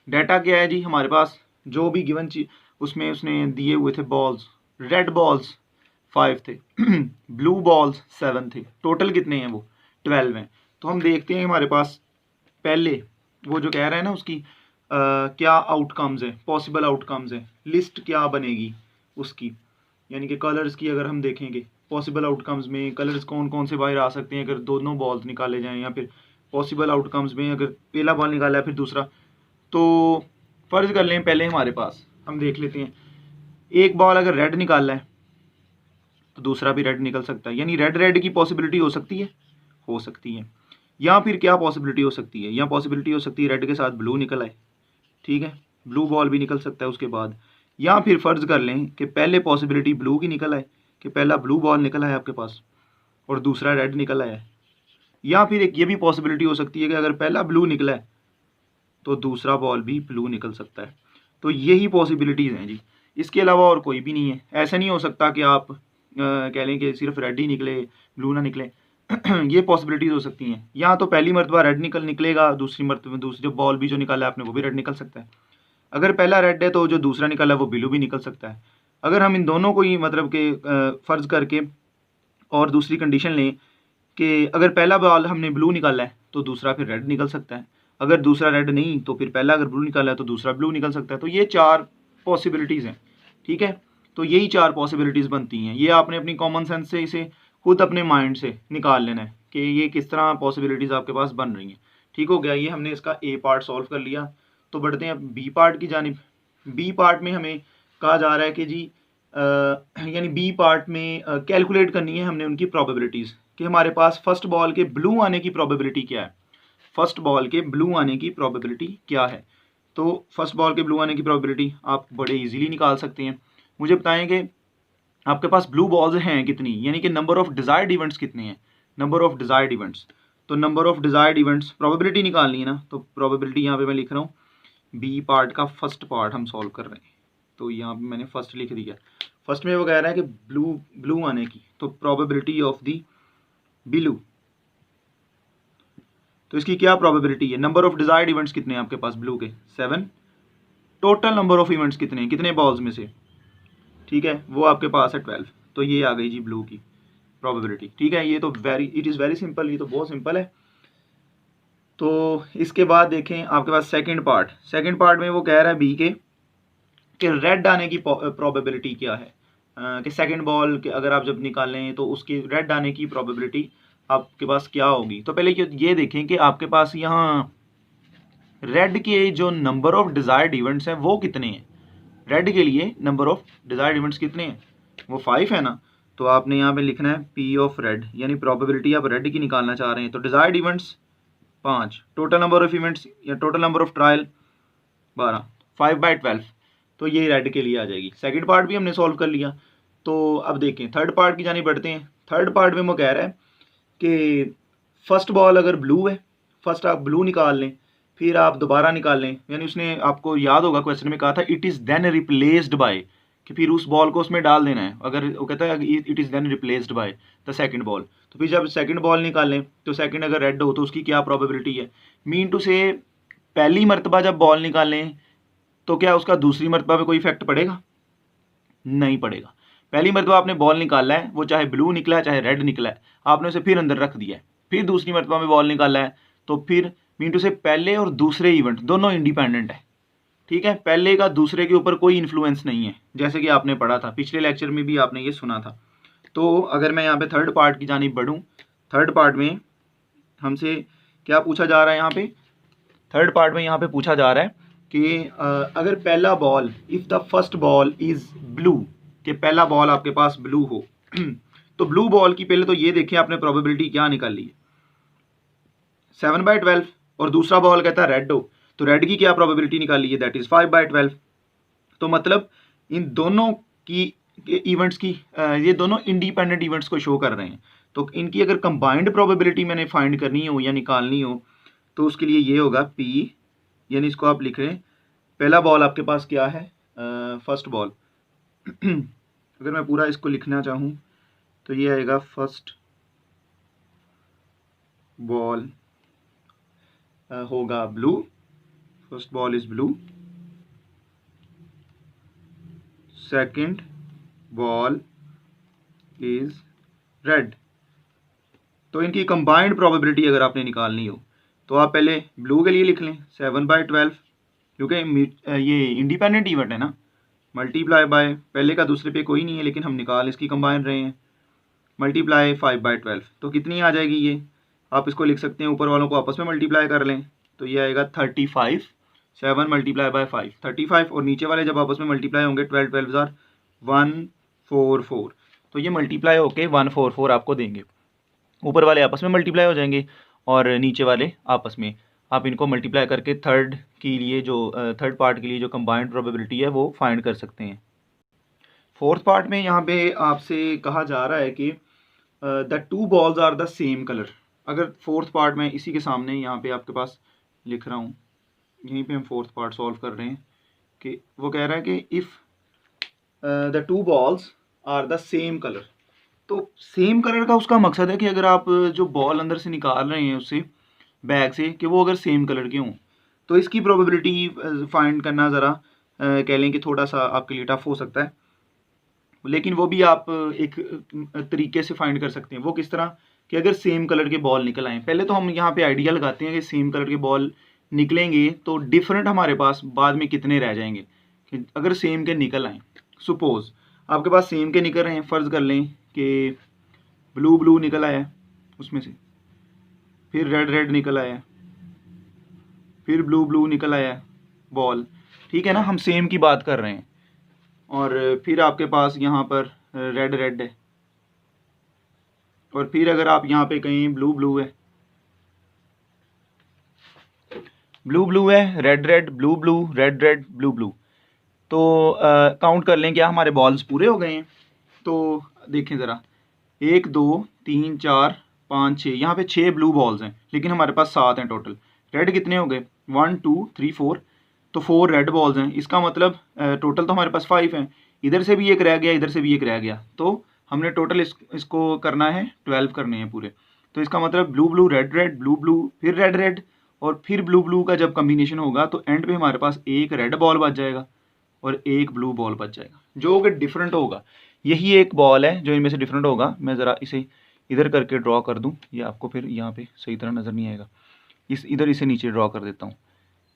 डाटा क्या है जी, हमारे पास जो भी गिवन चीज उसमें उसने दिए हुए थे बॉल्स, रेड बॉल्स 5 थे ब्लू बॉल्स 7 थे, टोटल कितने हैं वो 12 हैं। तो हम देखते हैं हमारे पास पहले वो जो कह रहा है ना उसकी क्या आउटकम्स है, पॉसिबल आउटकम्स है, लिस्ट क्या बनेगी उसकी, यानी कि कलर्स की अगर हम देखेंगे पॉसिबल आउटकम्स में कलर्स कौन कौन से बाहर आ सकते हैं अगर दोनों बॉल्स निकाले जाएं, या फिर पॉसिबल आउटकम्स में अगर पहला बॉल निकाला है फिर दूसरा। तो फर्ज कर लें पहले हमारे पास हम देख लेते हैं, एक बॉल अगर रेड निकाला है तो दूसरा भी रेड निकल सकता है, यानी रेड रेड की पॉसिबिलिटी हो सकती है, हो सकती है। या फिर क्या पॉसिबिलिटी हो सकती है, या पॉसिबिलिटी हो सकती है रेड के साथ ब्लू निकल आए, ठीक है, ब्लू बॉल भी निकल सकता है उसके बाद। या फिर फर्ज कर लें कि पहले पॉसिबिलिटी ब्लू की निकल आए, कि पहला ब्लू बॉल निकल आया आपके पास और दूसरा रेड निकल आया है। या फिर एक ये भी पॉसिबिलिटी हो सकती है कि अगर पहला ब्लू निकला है तो दूसरा बॉल भी ब्लू निकल सकता है। तो यही पॉसिबिलिटीज़ हैं जी, इसके अलावा और कोई भी नहीं है। ऐसा नहीं हो सकता कि आप कह लें कि सिर्फ रेड ही निकले ब्लू ना निकले ये पॉसिबिलिटीज़ हो सकती हैं। या तो पहली मरतबा रेड निकलेगा, दूसरी मरतबा दूसरी जो बॉल भी जो निकाला है आपने वो भी रेड निकल सकता है। अगर पहला रेड है तो जो दूसरा निकला है वो ब्लू भी निकल सकता है। अगर हम इन दोनों को ही मतलब कि फ़र्ज़ करके और दूसरी कंडीशन लें कि अगर पहला बॉल हमने ब्लू निकाला है तो दूसरा फिर रेड निकल सकता है, अगर दूसरा रेड नहीं तो फिर पहला अगर ब्लू निकाला है तो दूसरा ब्लू निकल सकता है। तो ये 4 पॉसिबिलिटीज़ हैं, ठीक है। तो यही 4 पॉसिबिलिटीज़ बनती हैं। ये आपने अपनी कॉमन सेंस से इसे खुद अपने माइंड से निकाल लेना है कि ये किस तरह पॉसिबिलिटीज़ आपके पास बन रही हैं। ठीक हो गया, ये हमने इसका ए पार्ट सॉल्व कर लिया। तो बढ़ते हैं बी पार्ट की जानिब। बी पार्ट में हमें कहा जा रहा है कि जी यानी बी पार्ट में कैलकुलेट करनी है हमने उनकी प्रोबेबिलिटीज़, कि हमारे पास फर्स्ट बॉल के ब्लू आने की प्रोबेबिलिटी क्या है, फर्स्ट बॉल के ब्लू आने की प्रोबेबिलिटी क्या है। तो फर्स्ट बॉल के ब्लू आने की प्रोबेबिलिटी आप बड़े इजीली निकाल सकते हैं। मुझे बताएं कि आपके पास ब्लू बॉल्स हैं कितनी, यानी कि नंबर ऑफ डिजायर्ड इवेंट्स कितने हैं, नंबर ऑफ डिजायर्ड इवेंट्स। तो number of desired events probability निकालनी है ना, तो प्रोबेबिलिटी यहाँ पे मैं लिख रहा हूँ, बी पार्ट का फर्स्ट पार्ट हम सॉल्व कर रहे हैं। तो यहाँ पे मैंने फर्स्ट लिख दिया। फर्स्ट में वो कह रहा है कि ब्लू आने की, तो प्रोबेबिलिटी ऑफ दी ब्लू, तो इसकी क्या प्रोबेबिलिटी है। नंबर ऑफ डिजायर्ड इवेंट्स कितने हैं आपके पास ब्लू के 7, टोटल नंबर ऑफ इवेंट्स कितने हैं, कितने बॉल्स में से, ठीक है, वो आपके पास है 12। तो ये आ गई जी ब्लू की प्रोबेबिलिटी, ठीक है। ये तो इट इज़ वेरी सिंपल, ये तो बहुत सिंपल है। तो इसके बाद देखें आपके पास सेकंड पार्ट में वो कह रहा है बी के कि रेड आने की प्रोबेबिलिटी क्या है, कि सेकंड बॉल के अगर आप जब निकालें तो उसकी रेड आने की प्रोबेबिलिटी आपके पास क्या होगी। तो पहले ये देखें कि आपके पास यहाँ रेड के जो नंबर ऑफ डिजायर्ड इवेंट्स हैं वो कितने हैं। रेड के लिए नंबर ऑफ डिजायर्ड इवेंट्स कितने हैं, वो 5 है ना। तो आपने यहाँ पे लिखना है पी ऑफ रेड, यानी प्रोबेबिलिटी आप रेड की निकालना चाह रहे हैं। तो desired events 5, total number of events या टोटल नंबर ऑफ ट्रायल 12, 5/12। तो ये रेड के लिए आ जाएगी। सेकंड पार्ट भी हमने सॉल्व कर लिया। तो अब देखें थर्ड पार्ट की जानी बढ़ते हैं। थर्ड पार्ट में वो कह रहा है कि फर्स्ट बॉल अगर ब्लू है, फर्स्ट आप ब्लू निकाल लें, फिर आप दोबारा निकाल लें, यानी उसने आपको याद होगा क्वेश्चन में कहा था it is then replaced by, कि फिर उस बॉल को उसमें डाल देना है। अगर वो कहता है it is then replaced by the second ball, तो फिर जब सेकंड बॉल निकालें तो सेकंड अगर रेड हो तो उसकी क्या प्रोबेबिलिटी है। मीन टू से पहली मरतबा जब बॉल निकालें तो क्या उसका दूसरी मरतबा पे कोई इफेक्ट पड़ेगा, नहीं पड़ेगा। पहली मरतबा आपने बॉल निकाला है, वो चाहे ब्लू निकला है चाहे रेड निकला है, आपने उसे फिर अंदर रख दिया है। फिर दूसरी मरतबा में बॉल निकाला है तो फिर मीन टू से पहले और दूसरे इवेंट दोनों इंडिपेंडेंट है, ठीक है। पहले का दूसरे के ऊपर कोई इन्फ्लुएंस नहीं है, जैसे कि आपने पढ़ा था पिछले लेक्चर में भी आपने ये सुना था। तो अगर मैं यहाँ पे थर्ड पार्ट की जानिब बढ़ूँ, थर्ड पार्ट में हमसे क्या पूछा जा रहा है, यहाँ पे थर्ड पार्ट में यहाँ पे पूछा जा रहा है कि अगर पहला ball if the first ball is blue, कि पहला बॉल आपके पास ब्लू हो तो ब्लू बॉल की पहले तो ये देखिए आपने प्रोबेबिलिटी क्या निकाली है 7/12, और दूसरा बॉल कहता है रेड हो तो रेड की क्या प्रोबेबिलिटी निकाली है, दैट इज़ 5/12। तो मतलब इन दोनों की इवेंट्स की ये दोनों इंडिपेंडेंट इवेंट्स को शो कर रहे हैं। तो इनकी अगर कंबाइंड प्रोबेबिलिटी मैंने फाइंड करनी हो या निकालनी हो तो उसके लिए ये होगा P, यानी इसको आप लिख रहे हैं पहला बॉल आपके पास क्या है, फर्स्ट बॉल। अगर मैं पूरा इसको लिखना चाहूँ तो ये आएगा फर्स्ट बॉल होगा blue, first ball is blue, second ball is red. तो इनकी कंबाइंड प्रोबेबिलिटी अगर आपने निकालनी हो तो आप पहले ब्लू के लिए लिख लें 7/12, क्योंकि ये इंडिपेंडेंट इवेंट है ना, मल्टीप्लाई बाय पहले का दूसरे पे कोई नहीं है लेकिन हम निकाल इसकी कंबाइन रहे हैं, मल्टीप्लाई 5/12। तो कितनी आ जाएगी ये, आप इसको लिख सकते हैं ऊपर वालों को आपस में मल्टीप्लाई कर लें तो ये आएगा 35, 7 मल्टीप्लाई बाय 5 35, और नीचे वाले जब आपस में मल्टीप्लाई होंगे 12 12 144, तो ये मल्टीप्लाई होके 144 आपको देंगे। ऊपर वाले आपस में मल्टीप्लाई हो जाएंगे और नीचे वाले आपस में, आप इनको मल्टीप्लाई करके थर्ड पार्ट के लिए जो कंबाइंड प्रोबेबिलिटी है वो फाइंड कर सकते हैं। फोर्थ पार्ट में यहाँ पे आपसे कहा जा रहा है कि the two balls are the same colour. अगर फोर्थ पार्ट में इसी के सामने यहाँ पे आपके पास लिख रहा हूँ, यहीं पे हम फोर्थ पार्ट सॉल्व कर रहे हैं कि वो कह रहा है कि if the two balls are the same colour. तो सेम कलर का उसका मकसद है कि अगर आप जो बॉल अंदर से निकाल रहे हैं उससे बैग से कि वो अगर सेम कलर के हों तो इसकी प्रोबेबिलिटी फाइंड करना ज़रा कह लें कि थोड़ा सा आपके लिए टफ हो सकता है, लेकिन वो भी आप एक तरीके से फाइंड कर सकते हैं। वो किस तरह कि अगर सेम कलर के बॉल निकल आए, पहले तो हम यहाँ पे आइडिया लगाते हैं कि सेम कलर के बॉल निकलेंगे तो डिफरेंट हमारे पास बाद में कितने रह जाएंगे कि अगर सेम के निकल आए। सपोज आपके पास सेम के निकल रहे हैं, फ़र्ज़ कर लें कि ब्लू ब्लू निकल आया उसमें से, फिर रेड रेड निकल आया, फिर ब्लू ब्लू निकल आया बॉल, ठीक है ना, हम सेम की बात कर रहे हैं। और फिर आपके पास यहाँ पर रेड रेड है, और फिर अगर आप यहाँ पे कहीं ब्लू ब्लू है, ब्लू ब्लू है, red red, blue blue, red red, blue blue, तो काउंट कर लें क्या हमारे बॉल्स पूरे हो गए हैं। तो देखें ज़रा, 1 2 3 4 5 6, यहाँ पे 6 ब्लू बॉल्स हैं लेकिन हमारे पास 7 हैं टोटल। रेड कितने हो गए, 1 2 3 4, तो 4 रेड बॉल्स हैं। इसका मतलब टोटल तो हमारे पास 5 हैं, इधर से भी एक रह गया, इधर से भी एक रह गया, तो हमने टोटल इसको करना है 12 करने हैं पूरे। तो इसका मतलब blue blue, red red, blue blue, फिर रेड रेड, और फिर ब्लू ब्लू का जब कम्बिनेशन होगा तो एंड पे हमारे पास एक रेड बॉल बच जाएगा और एक ब्लू बॉल बच जाएगा जो कि डिफरेंट होगा। यही एक बॉल है जो इनमें से डिफरेंट होगा। मैं ज़रा इसे इधर करके ड्रॉ कर दूं, ये आपको फिर यहाँ पे सही तरह नज़र नहीं आएगा, इधर इसे नीचे ड्रॉ कर देता हूँ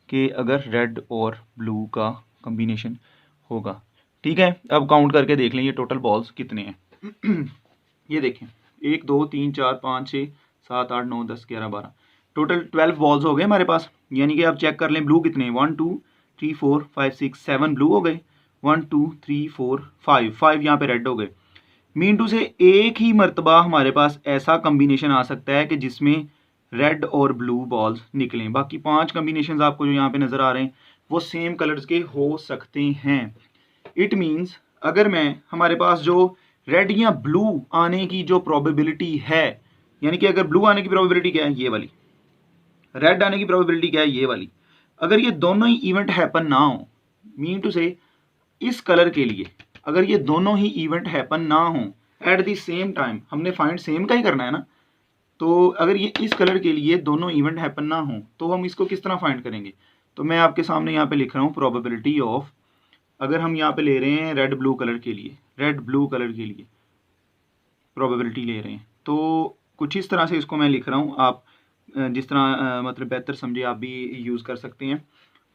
कि अगर रेड और ब्लू का कम्बिनेशन होगा, ठीक है। अब काउंट करके देख लें ये टोटल बॉल्स कितने हैं। ये देखें 1 2 3 4 5 6 7 8 9 10 11 12, टोटल 12 बॉल्स हो गए हमारे पास। यानी कि आप चेक कर लें ब्लू कितने, 1 2 3 4 5 6 7 ब्लू हो गए, 1 2 3 4 5 यहाँ पे रेड हो गए। मीन टू से एक ही मर्तबा हमारे पास ऐसा कम्बिनेशन आ सकता है कि जिसमें रेड और ब्लू बॉल्स निकलें। बाकी 5 कम्बिनेशन आपको जो यहाँ पे नज़र आ रहे हैं वो सेम कलर्स के हो सकते हैं। इट मीन्स अगर मैं हमारे पास जो रेड या ब्लू आने की जो प्रोबेबिलिटी है, यानी कि अगर ब्लू आने की प्रोबेबिलिटी क्या है ये वाली, रेड आने की प्रोबेबिलिटी क्या है ये वाली, अगर ये दोनों ही इवेंट हैपन ना हो, मीन टू से इस कलर के लिए अगर ये दोनों ही इवेंट हैपन ना हो एट द सेम टाइम, हमने फाइंड सेम का ही करना है ना, तो अगर ये इस कलर के लिए दोनों इवेंट हैपन ना हो तो हम इसको किस तरह फाइंड करेंगे। तो मैं आपके सामने यहाँ पे लिख रहा हूँ प्रोबेबिलिटी ऑफ, अगर हम यहाँ पे ले रहे हैं रेड ब्लू कलर के लिए, रेड ब्लू कलर के लिए प्रोबेबिलिटी ले रहे हैं, तो कुछ इस तरह से इसको मैं लिख रहा हूँ। आप जिस तरह मतलब बेहतर समझे आप भी यूज़ कर सकते हैं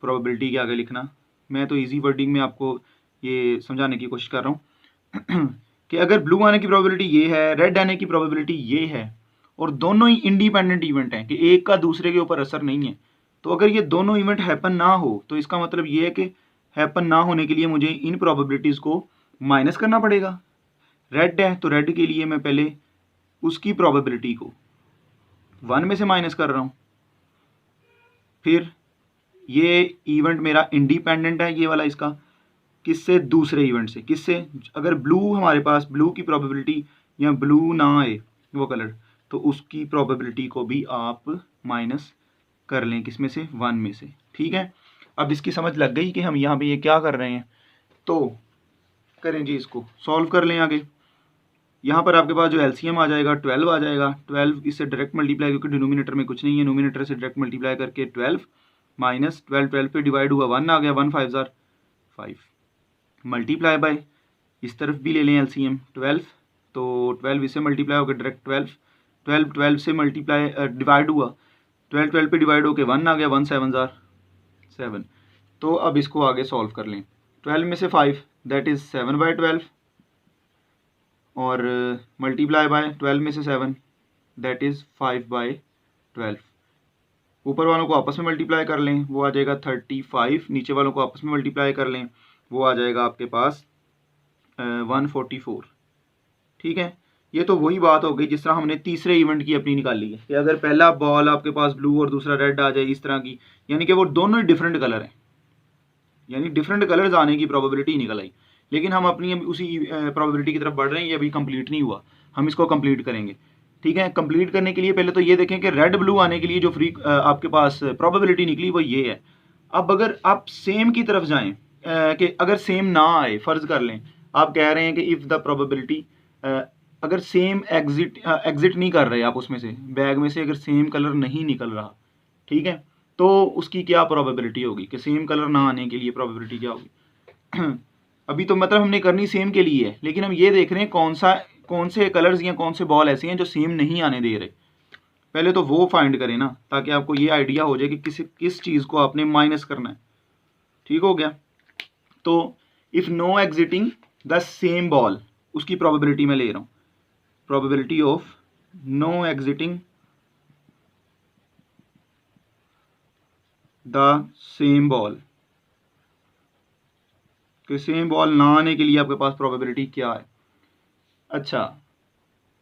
प्रोबेबिलिटी के आगे लिखना। मैं तो इजी वर्डिंग में आपको ये समझाने की कोशिश कर रहा हूँ कि अगर ब्लू आने की प्रोबेबिलिटी ये है, रेड आने की प्रोबेबिलिटी ये है, और दोनों ही इंडिपेंडेंट इवेंट हैं कि एक का दूसरे के ऊपर असर नहीं है, तो अगर ये दोनों इवेंट हैपन ना हो तो इसका मतलब ये है कि हैपन ना होने के लिए मुझे इन प्रोबेबिलिटीज़ को माइनस करना पड़ेगा। रेड है तो रेड के लिए मैं पहले उसकी प्रोबेबिलिटी को 1 में से माइनस कर रहा हूँ, फिर ये इवेंट मेरा इंडिपेंडेंट है ये वाला, इसका किससे, दूसरे इवेंट से, किससे, अगर ब्लू हमारे पास ब्लू की प्रोबेबिलिटी या ब्लू ना आए वो कलर, तो उसकी प्रोबेबिलिटी को भी आप माइनस कर लें, किस में से, 1 में से। ठीक है, अब इसकी समझ लग गई कि हम यहाँ पे ये क्या कर रहे हैं। तो करें जी, इसको सॉल्व कर लें आगे। यहाँ पर आपके पास जो एलसीएम आ जाएगा 12 आ जाएगा। 12 इससे डायरेक्ट मल्टीप्लाई, क्योंकि डिनोमिनेटर में कुछ नहीं है, नोमिनेटर से डायरेक्ट मल्टीप्लाई करके 12 माइनस 12, 12 पे डिवाइड हुआ 1 आ गया, 1 5 जार 5 मल्टीप्लाई बाय, इस तरफ भी ले लें एलसीएम 12, तो 12 इससे मल्टीप्लाई होकर डायरेक्ट 12, 12 12 से मल्टीप्लाई डिवाइड हुआ, 12 12 पे डिवाइड होकर 1 आ गया, 1 7 जार 7। तो अब इसको आगे सॉल्व कर लें। 12 में से 5 दैट इज़ 7/12 और मल्टीप्लाई बाय 12 में से 7 दैट इज़ 5/12। ऊपर वालों को आपस में मल्टीप्लाई कर लें, वो आ जाएगा 35, नीचे वालों को आपस में मल्टीप्लाई कर लें, वो आ जाएगा आपके पास 144। ठीक है, ये तो वही बात हो गई जिस तरह हमने तीसरे इवेंट की अपनी निकाली है कि अगर पहला बॉल आपके पास ब्लू और दूसरा रेड आ जाए इस तरह की, यानी कि वो दोनों ही डिफरेंट कलर हैं, यानी डिफरेंट कलर्स आने की प्रोबेबिलिटी निकल आई। लेकिन हम अपनी अभी उसी प्रोबेबिलिटी की तरफ बढ़ रहे हैं, ये अभी कंप्लीट नहीं हुआ, हम इसको कंप्लीट करेंगे। ठीक है, कंप्लीट करने के लिए पहले तो ये देखें कि रेड ब्लू आने के लिए जो फ्री आपके पास प्रोबेबिलिटी निकली वो ये है। अब अगर आप सेम की तरफ जाएं कि अगर सेम ना आए, फ़र्ज़ कर लें आप कह रहे हैं कि इफ़ द प्रोबेबिलिटी, अगर सेम एग्जिट नहीं कर रहे आप उसमें से, बैग में से अगर सेम कलर नहीं निकल रहा, ठीक है, तो उसकी क्या प्रोबेबिलिटी होगी कि सेम कलर ना आने के लिए प्रोबेबिलिटी क्या होगी। अभी तो मतलब हमने करनी सेम के लिए है, लेकिन हम ये देख रहे हैं कौन से कलर्स या कौन से बॉल ऐसे हैं जो सेम नहीं आने दे रहे। पहले तो वो फाइंड करें ना, ताकि आपको ये आइडिया हो जाए कि किस चीज़ को आपने माइनस करना है। ठीक हो गया, तो if no exiting the same ball, उसकी प्रोबेबिलिटी मैं ले रहा हूँ, probability of no exiting the same ball, कि सेम बॉल ना आने के लिए आपके पास प्रोबेबिलिटी क्या है। अच्छा,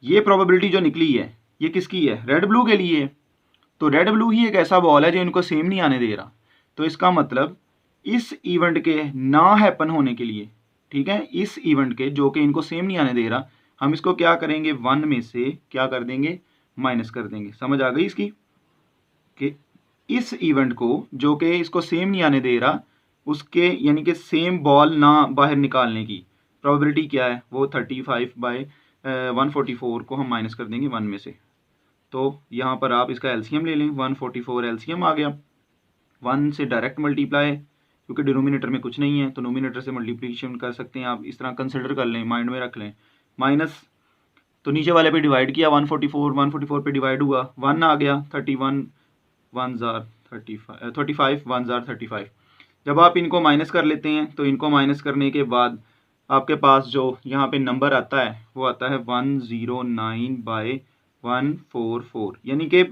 ये प्रोबेबिलिटी जो निकली है ये किसकी है, रेड ब्लू के लिए। तो रेड ब्लू ही एक ऐसा बॉल है जो इनको सेम नहीं आने दे रहा, तो इसका मतलब इस इवेंट के ना हैपन होने के लिए, ठीक है, इस इवेंट के जो कि इनको सेम नहीं आने दे रहा, हम इसको क्या करेंगे, 1 में से क्या कर देंगे, माइनस कर देंगे। समझ आ गई इसकी, कि इस इवेंट को जो कि इसको सेम नहीं आने दे रहा, उसके यानी कि सेम बॉल ना बाहर निकालने की प्रोबेबिलिटी क्या है, वो 35/144 को हम माइनस कर देंगे 1 में से। तो यहाँ पर आप इसका एलसीएम ले लें, 144 एलसीएम आ गया, 1 से डायरेक्ट मल्टीप्लाई, क्योंकि डिनोमिनेटर में कुछ नहीं है तो नोमिनेटर से मल्टीप्लिकेशन कर सकते हैं आप, इस तरह कंसिडर कर लें, माइंड में रख लें, माइनस, तो नीचे वाले पे डिवाइड किया, 144 पे डिवाइड हुआ, 1 आ गया, 31 1 जार 35 1 जार 35। जब आप इनको माइनस कर लेते हैं तो इनको माइनस करने के बाद आपके पास जो यहाँ पे नंबर आता है वो आता है 109/144, यानी कि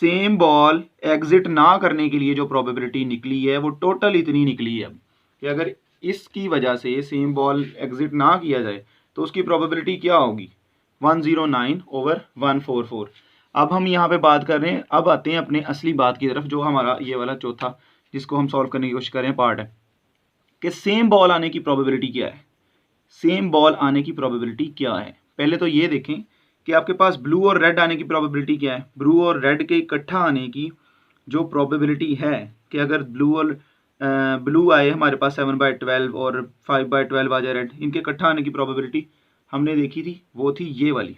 सेम बॉल एग्जिट ना करने के लिए जो प्रोबेबिलिटी निकली है वो टोटल इतनी निकली है कि अगर इसकी वजह से सेम बॉल एग्जिट ना किया जाए तो उसकी प्रोबेबिलिटी क्या होगी, 109/144। अब हम यहाँ पे बात कर रहे हैं, अब आते हैं अपने असली बात की तरफ, जो हमारा ये वाला चौथा जिसको हम सॉल्व करने की कोशिश कर रहे हैं पार्ट है, कि सेम बॉल आने की प्रोबेबिलिटी क्या है। सेम बॉल आने की प्रोबेबिलिटी क्या है, पहले तो ये देखें कि आपके पास ब्लू और रेड आने की प्रोबेबिलिटी क्या है। ब्लू और रेड के इकट्ठा आने की जो प्रोबेबिलिटी है कि अगर ब्लू आए हमारे पास 7/12 और 5/12 आ जाए रेड, इनके इकट्ठा आने की प्रोबेबिलिटी हमने देखी थी, वो थी ये वाली,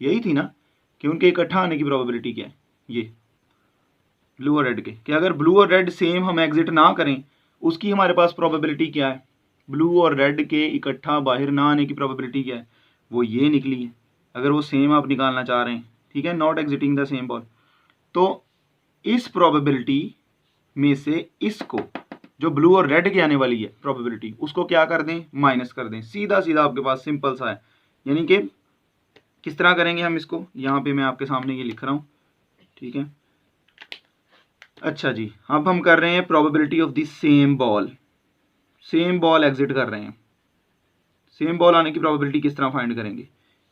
यही थी ना, कि उनके इकट्ठा आने की प्रोबेबिलिटी क्या है, ये ब्लू और रेड के, कि अगर ब्लू और रेड सेम हम एग्जिट ना करें उसकी हमारे पास प्रोबेबिलिटी क्या है, ब्लू और रेड के इकट्ठा बाहर ना आने की प्रोबेबिलिटी क्या है, वो ये निकली है। अगर वो सेम आप निकालना चाह रहे हैं, ठीक है, not exiting the same ball, तो इस प्रोबेबिलिटी में से इसको जो ब्लू और रेड की आने वाली है प्रोबेबिलिटी, उसको क्या कर दें, माइनस कर दें, सीधा सीधा आपके पास सिंपल सा है। यानी कि किस तरह करेंगे हम इसको, यहाँ पे मैं आपके सामने ये लिख रहा हूँ, ठीक है। अच्छा जी, अब हम कर रहे हैं probability of the same ball, same ball exit कर रहे हैं, सेम बॉल आने की प्रोबेबिलिटी किस तरह फाइंड करेंगे,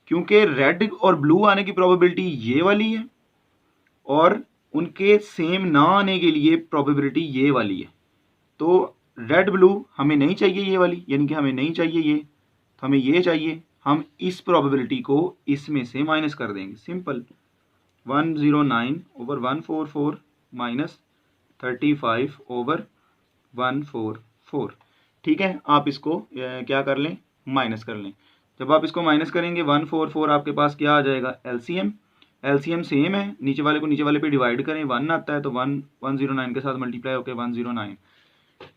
क्योंकि रेड और ब्लू आने की प्रोबेबिलिटी ये वाली है और उनके सेम ना आने के लिए प्रोबेबिलिटी ये वाली है। तो रेड ब्लू हमें नहीं चाहिए ये वाली, यानी कि हमें नहीं चाहिए ये, तो हमें ये चाहिए, हम इस प्रोबेबिलिटी को इसमें से माइनस कर देंगे, सिंपल। 109/144 माइनस 35/144। ठीक है, आप इसको क्या कर लें, माइनस कर लें। जब आप इसको माइनस करेंगे 144 आपके पास क्या आ जाएगा, एलसीएम। एलसीएम सेम है, नीचे वाले को नीचे वाले पे डिवाइड करें, 1 आता है तो 109 के साथ मल्टीप्लाई होकर 109।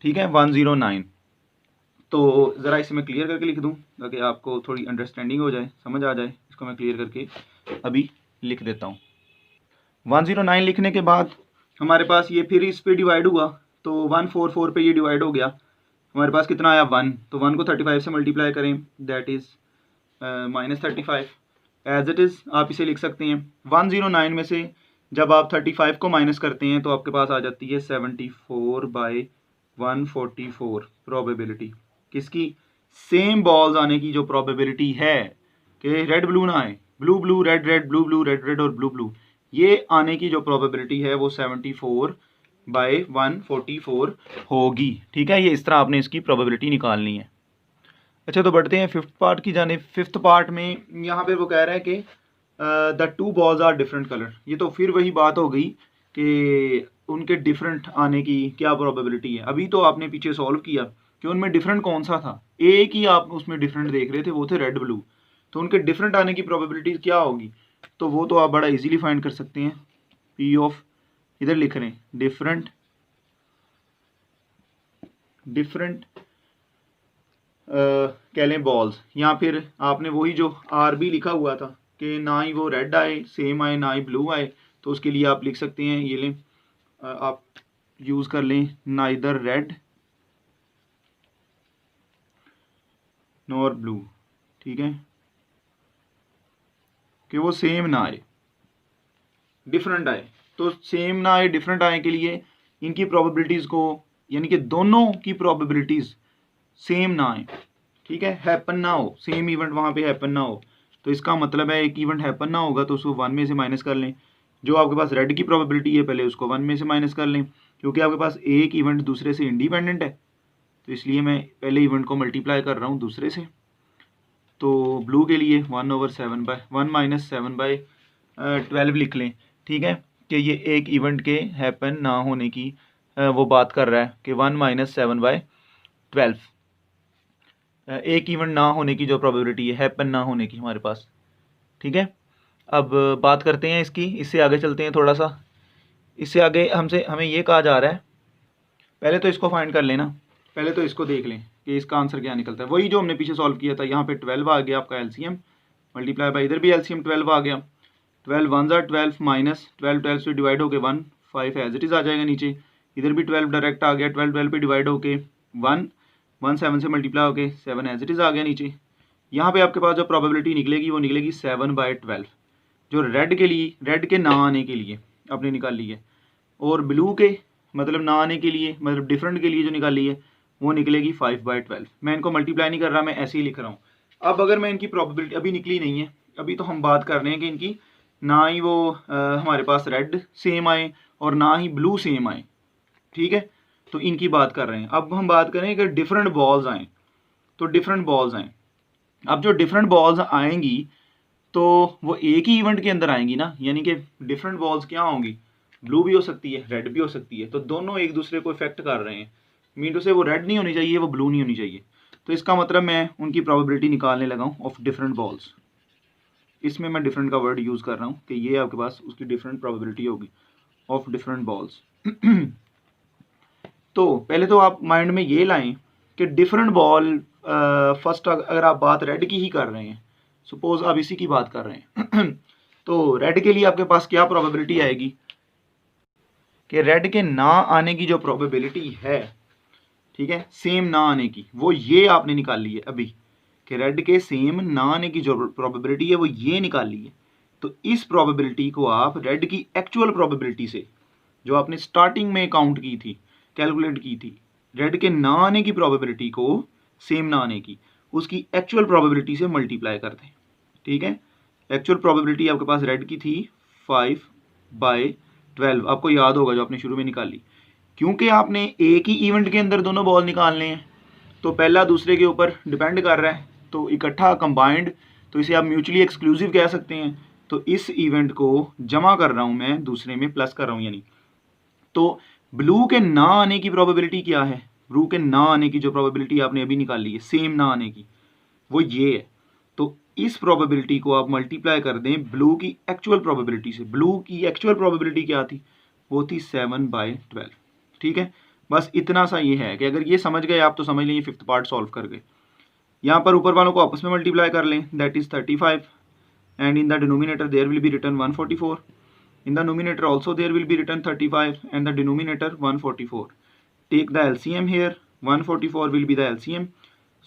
ठीक है, 109। तो ज़रा इसे मैं क्लियर करके लिख दूं ताकि आपको थोड़ी अंडरस्टैंडिंग हो जाए, समझ आ जाए। इसको मैं क्लियर करके अभी लिख देता हूँ। 109 लिखने के बाद हमारे पास ये फिर इस पे डिवाइड हुआ तो 144 पे ये डिवाइड हो गया। हमारे पास कितना आया, 1। तो 1 को 35 से मल्टीप्लाई करें, that is -35। As it is आप इसे लिख सकते हैं। 109 में से जब आप 35 को माइनस करते हैं तो आपके पास आ जाती है 74/144 प्रोबेबिलिटी। किसकी, सेम बॉल्स आने की जो प्रोबेबिलिटी है कि रेड ब्लू ना आए, blue blue red red, blue blue red red और ब्लू ब्लू, ये आने की जो प्रोबेबिलिटी है वो 74/144 होगी। ठीक है, ये इस तरह आपने इसकी प्रोबेबिलिटी निकालनी है। अच्छा, तो बढ़ते हैं फिफ्थ पार्ट की जाने। फिफ्थ पार्ट में यहाँ पे वो कह रहा है कि the 2 balls are different colour. ये तो फिर वही बात हो गई कि उनके डिफरेंट आने की क्या प्रोबेबिलिटी है। अभी तो आपने पीछे सॉल्व किया कि उनमें डिफरेंट कौन सा था, एक ही आप उसमें डिफरेंट देख रहे थे, वो थे रेड ब्लू। तो उनके डिफरेंट आने की प्रोबेबिलिटी क्या होगी, तो वो तो आप बड़ा इजीली फाइंड कर सकते हैं। पी ऑफ, इधर लिख रहे हैं डिफरेंट कह लें बॉल्स, या फिर आपने वही जो आर बी लिखा हुआ था कि ना ही वो रेड आए सेम आए ना ही ब्लू आए, तो उसके लिए आप लिख सकते हैं, ये लें आप यूज़ कर लें नाइदर रेड नॉर ब्लू। ठीक है, कि वो सेम ना आए डिफरेंट आए। तो सेम ना आए डिफरेंट आए के लिए इनकी प्रोबेबिलिटीज़ को, यानी कि दोनों की प्रोबेबिलिटीज़ सेम ना आए, ठीक है, हैपन ना हो, सेम इवेंट वहाँ पे हैपन ना हो। तो इसका मतलब है एक इवेंट हैपन ना होगा तो उसको 1 में से माइनस कर लें। जो आपके पास रेड की प्रोबेबिलिटी है पहले उसको 1 में से माइनस कर लें, क्योंकि आपके पास एक इवेंट दूसरे से इंडिपेंडेंट है, तो इसलिए मैं पहले इवेंट को मल्टीप्लाई कर रहा हूँ दूसरे से। तो ब्लू के लिए 1/7/12 लिख लें। ठीक है, कि ये एक इवेंट के हैपन ना होने की वो बात कर रहा है कि 1 - 7/12 एक इवेंट ना होने की जो प्रोबेबिलिटी है, हैपन ना होने की हमारे पास। ठीक है, अब बात करते हैं इसकी, इससे आगे चलते हैं थोड़ा सा। इससे आगे हमें ये कहा जा रहा है, पहले तो इसको फाइंड कर लेना, पहले तो इसको देख लें कि इसका आंसर क्या निकलता है। वही जो हमने पीछे सॉल्व किया था, यहाँ पे 12 आ गया आपका एलसीएम, मल्टीप्लाई बाय इधर भी एलसीएम 12 आ गया। 12 1 12 माइनस 12 12 से डिवाइड होके 1 5 एज इट इज़ आ जाएगा नीचे। इधर भी 12 डायरेक्ट आ गया, 12 12 पे डिवाइड होके 1 1 7 से मल्टीप्लाई होके 7 एज इट इज़ आ गया नीचे। यहाँ पे आपके पास जो प्रोबेबिलिटी निकलेगी वो निकलेगी 7/12, जो रेड के लिए, रेड के ना आने के लिए आपने निकाली है, और ब्लू के मतलब ना आने के लिए, मतलब डिफरेंट के लिए जो निकाली है वो निकलेगी 5/12। मैं इनको मल्टीप्लाई नहीं कर रहा, मैं ऐसे ही लिख रहा हूँ। अब अगर मैं इनकी प्रोबेबिलिटी, अभी निकली नहीं है, अभी तो हम बात कर रहे हैं कि इनकी ना ही वो हमारे पास रेड सेम आए और ना ही ब्लू सेम आए। ठीक है, तो इनकी बात कर रहे हैं। अब हम बात करें कि डिफरेंट बॉल्स आएँ, तो डिफरेंट बॉल्स आएँ। अब जो डिफरेंट बॉल्स आएंगी तो वो एक ही इवेंट के अंदर आएंगी ना, यानी कि डिफरेंट बॉल्स क्या होंगी, ब्लू भी हो सकती है रेड भी हो सकती है, तो दोनों एक दूसरे को इफेक्ट कर रहे हैं। मीन टू से वो रेड नहीं होनी चाहिए, वो ब्लू नहीं होनी चाहिए। तो इसका मतलब मैं उनकी प्रोबेबिलिटी निकालने लगा हूँ ऑफ डिफरेंट बॉल्स। इसमें मैं डिफरेंट का वर्ड यूज़ कर रहा हूँ कि ये आपके पास उसकी डिफरेंट प्रोबेबिलिटी होगी ऑफ डिफरेंट बॉल्स। तो पहले तो आप माइंड में ये लाएं कि डिफरेंट बॉल, फर्स्ट अगर आप बात रेड की ही कर रहे हैं, सपोज आप इसी की बात कर रहे हैं तो रेड के लिए आपके पास क्या प्रोबेबिलिटी आएगी कि रेड के ना आने की जो प्रोबेबिलिटी है, ठीक है, सेम ना आने की, वो ये आपने निकाल ली है अभी, कि रेड के सेम ना आने की जो प्रोबेबिलिटी है वो ये निकाल ली है। तो इस प्रोबेबिलिटी को आप रेड की एक्चुअल प्रोबेबिलिटी से, जो आपने स्टार्टिंग में काउंट की थी, कैलकुलेट की थी, रेड के ना आने की प्रोबेबिलिटी को सेम ना आने की, उसकी एक्चुअल प्रोबेबिलिटी से मल्टीप्लाई कर दें। ठीक है, एक्चुअल प्रोबेबिलिटी आपके पास रेड की थी 5/12, आपको याद होगा जो आपने शुरू में निकाली। क्योंकि आपने एक ही इवेंट के अंदर दोनों बॉल निकालने हैं तो पहला दूसरे के ऊपर डिपेंड कर रहा है, तो इकट्ठा कंबाइंड, तो इसे आप म्यूचुअली एक्सक्लूसिव कह सकते हैं। तो इस इवेंट को जमा कर रहा हूँ मैं, दूसरे में प्लस कर रहा हूँ यानी। तो ब्लू के ना आने की प्रोबेबिलिटी क्या है? ब्लू के ना आने की जो प्रोबेबिलिटी आपने अभी निकाली है सेम ना आने की, वो ये है। तो इस प्रोबेबिलिटी को आप मल्टीप्लाई कर दें ब्लू की एक्चुअल प्रोबेबिलिटी से। ब्लू की एक्चुअल प्रोबेबिलिटी क्या थी? वो थी 7/12। ठीक है, बस इतना सा ये है कि अगर ये समझ गए आप तो समझ लें ये फिफ्थ पार्ट सॉल्व कर गए। यहाँ पर ऊपर वालों को आपस में मल्टीप्लाई कर लें, that is 35, and in the denominator there will be return 144। In the numerator also there will be written 35 and the denominator 144. Take the LCM here, 144 will be the LCM.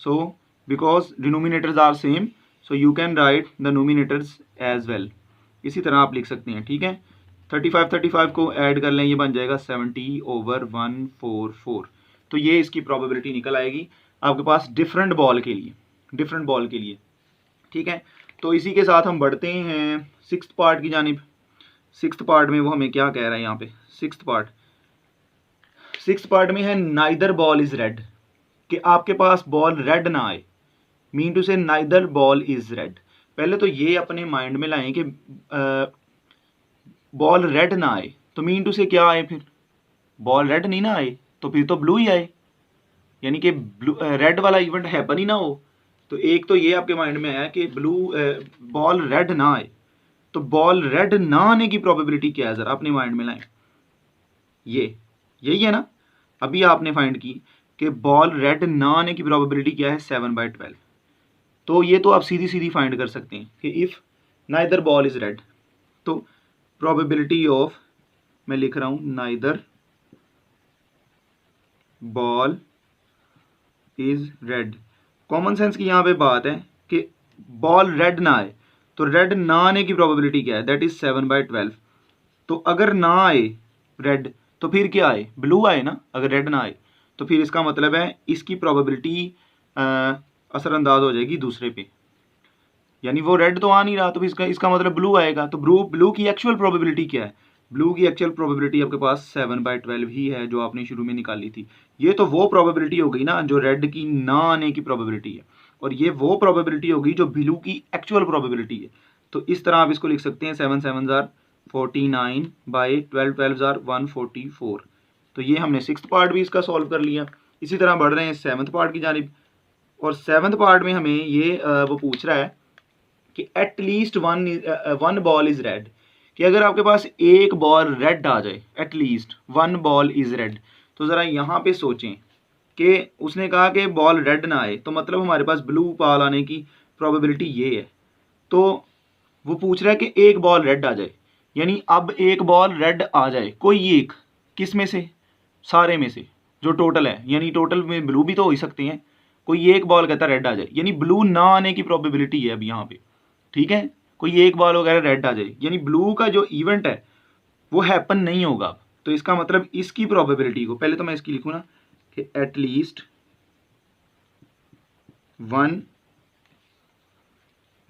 So because denominators are same, so you can write the numerators as well. इसी तरह आप लिख सकते हैं, ठीक है। 35 को add कर लें, ये बन जाएगा 70/144। तो ये इसकी प्रोबेबिलिटी निकल आएगी आपके पास डिफरेंट बॉल के लिए, ठीक है। तो इसी के साथ हम बढ़ते हैं सिक्स्थ पार्ट की जानिब। सिक्स्थ पार्ट में वो हमें क्या कह रहा है यहाँ पे? सिक्स्थ पार्ट में है नाइदर बॉल इज रेड, कि आपके पास बॉल रेड ना आए, मीन टू से नाइदर बॉल इज रेड। पहले तो ये अपने माइंड में लाएं कि बॉल रेड ना आए, तो मीन टू से क्या आए? फिर बॉल रेड नहीं ना आए तो फिर तो ब्लू ही आए, यानी कि ब्लू रेड वाला इवेंट हैपन ही ना हो। तो एक तो ये आपके माइंड में आया कि बॉल रेड ना आए, तो बॉल रेड ना आने की प्रोबेबिलिटी क्या है? जरा अपने माइंड में लाएं। यही है ना, अभी आपने फाइंड की कि बॉल रेड ना आने की प्रोबेबिलिटी क्या है? 7/12। तो ये तो आप सीधी फाइंड कर सकते हैं कि if neither ball is red, तो प्रोबेबिलिटी ऑफ, मैं लिख रहा हूं neither ball is red. Common sense की यहां पे बात है कि बॉल रेड ना आए, तो रेड ना आने की प्रोबेबिलिटी क्या है? That is 7/12। तो अगर ना आए रेड तो फिर क्या आए? ब्लू आए ना। अगर रेड ना आए तो फिर इसका मतलब है इसकी प्रोबेबिलिटी असरअंदाज हो जाएगी दूसरे पे, यानी वो रेड तो आ नहीं रहा, तो फिर इसका मतलब ब्लू आएगा। तो ब्लू की एक्चुअल प्रोबेबिलिटी क्या है? ब्लू की एक्चुअल प्रोबेबिलिटी आपके पास 7/12 ही है, जो आपने शुरू में निकाली थी। ये तो वो प्रोबेबिलिटी हो गई ना जो रेड की ना आने की प्रोबेबिलिटी है, और ये वो प्रोबेबिलिटी होगी जो ब्लू की एक्चुअल प्रोबेबिलिटी है। तो इस तरह आप इसको लिख सकते हैं 7 7 जार 49 बाई 12 12 जार 144। तो ये हमने सिक्स्थ पार्ट भी इसका सॉल्व कर लिया। इसी तरह बढ़ रहे हैं सेवन्थ पार्ट की जानिब, और सेवन्थ पार्ट में हमें ये वो पूछ रहा है कि at least one ball is red, कि अगर आपके पास एक बॉल रेड आ जाए, at least one ball is red. तो ज़रा यहाँ पे सोचें कि उसने कहा कि बॉल रेड ना आए, तो मतलब हमारे पास ब्लू बॉल आने की प्रोबेबिलिटी ये है। तो वो पूछ रहा है कि एक बॉल रेड आ जाए, यानी अब एक बॉल रेड आ जाए कोई एक, किस में से? सारे में से जो टोटल है, यानी टोटल में ब्लू भी तो हो ही सकते हैं। कोई एक बॉल कहता है रेड आ जाए, यानी ब्लू ना आने की प्रोबेबिलिटी है अब यहाँ पे, ठीक है। कोई एक बॉल वगैरह रेड आ जाए, यानी ब्लू का जो इवेंट है वो हैपन नहीं होगा। तो इसका मतलब इसकी प्रोबेबिलिटी को, पहले तो मैं इसकी लिखूँ ना कि at least one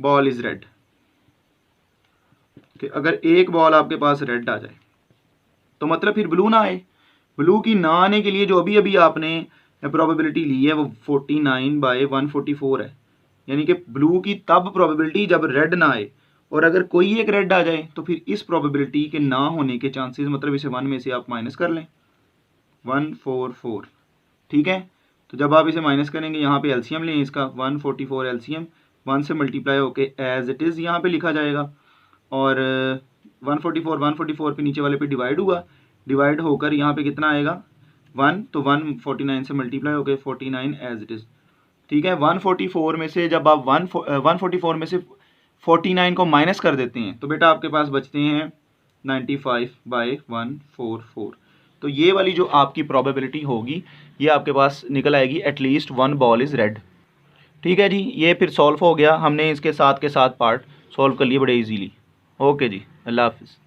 ball is red, कि अगर एक बॉल आपके पास रेड आ जाए तो मतलब फिर ब्लू ना आए। ब्लू की ना आने के लिए जो अभी अभी आपने प्रोबेबिलिटी ली है वो 49/144 है, यानी कि ब्लू की तब प्रोबेबिलिटी जब रेड ना आए, और अगर कोई एक रेड आ जाए तो फिर इस प्रोबेबिलिटी के ना होने के चांसेस, मतलब इसे 1 में से आप माइनस कर लें, 144, ठीक है। तो जब आप इसे माइनस करेंगे यहाँ पे एलसीएम लें इसका, 144 एलसीएम 1 से मल्टीप्लाई होके एज इट इज़ यहाँ पे लिखा जाएगा, और 144 पे नीचे वाले पे डिवाइड हुआ, डिवाइड होकर यहाँ पे कितना आएगा 1, तो 149 से मल्टीप्लाई होके 49 एज इट इज़, ठीक है। 144 में से जब आप 144 में से 49 को माइनस कर देते हैं तो बेटा आपके पास बचते हैं 95/144। तो ये वाली जो आपकी प्रोबेबिलिटी होगी ये आपके पास निकल आएगी at least one ball is red, ठीक है जी। ये फिर सॉल्व हो गया, हमने इसके साथ के साथ पार्ट सॉल्व कर लिए बड़े इजीली। ओके जी, अल्लाह हाफिज़।